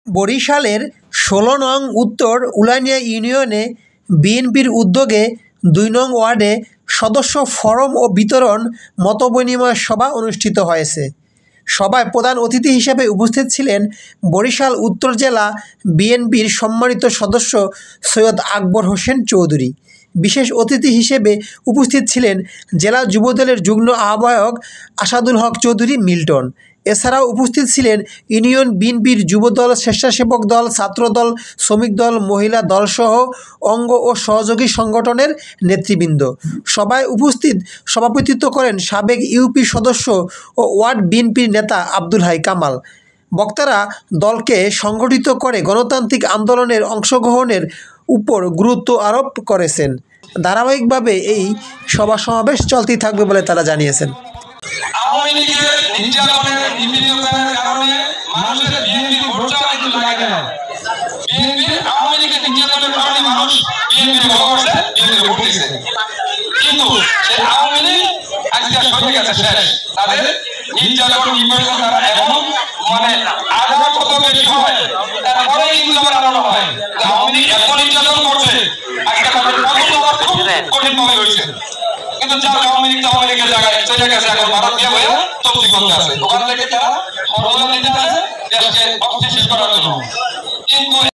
বরিশালের ১৬ নং উত্তর উলানিয়া ইউনিয়নে বিএনপির উদ্যোগে ২ নং ওয়ার্ডে সদস্য ফরম ও বিতরণ মতবিনিময় সভা অনুষ্ঠিত হয়েছে। সভায় প্রধান অতিথি হিসেবে উপস্থিত ছিলেন বরিশাল উত্তর জেলা বিএনপির সম্মানিত সদস্য সৈয়দ আকবর হোসেন চৌধুরী। বিশেষ অতিথি হিসেবে উপস্থিত ছিলেন জেলা যুবদলের যুগ্ম আহ্বায়ক আসাদুল হক চৌধুরী মিল্টন। এছাড়াও উপস্থিত ছিলেন ইউনিয়ন বিএনপির যুবদল, স্বেচ্ছাসেবক দল, ছাত্রদল, শ্রমিক দল, মহিলা দলসহ অঙ্গ ও সহযোগী সংগঠনের নেতৃবৃন্দ। সভায় উপস্থিত সভাপতিত্ব করেন সাবেক ইউপি সদস্য ও ওয়ার্ড বিএনপির নেতা আব্দুল হাই কামাল। বক্তারা দলকে সংগঠিত করে গণতান্ত্রিক আন্দোলনের অংশগ্রহণের উপর গুরুত্ব আরোপ করেছেন। ধারাবাহিকভাবে এই সভা সমাবেশ চলতেই থাকবে বলে তারা জানিয়েছেন। আওয়ামী লীগের নির্যাতনের নিপীড়নের কারণে মানুষের বিএনপি ভোট চাওয়া কিন্তু লাগে না। বিএনপি আওয়ামী লীগের নির্যাতনের কারণে মানুষ বিএনপি ভালোবাসে, বিএনপি ভোট দিয়েছে। কিন্তু সেই আওয়ামী লীগ আজকে সরে গেছে, শেষ। তাদের নির্যাতন নিপীড়ন তারা এখন আধা কত বেশি হয়, তারপরে কিন্তু আবার আলাদা হয়। আওয়ামী লীগ এত নির্যাতন করছে, আজকে তাদের খুব কঠিনভাবে হয়েছে। কিন্তু যারা আওয়ামী লীগের জায়গায় চলে গেছে, এখন ভারত দিয়ে হয়ে তবজি করতে আছে, ওখান থেকে তারা সরঞ্জাম নিতে আছে দেশকে অস্থিতিশীল করার জন্য। কিন্তু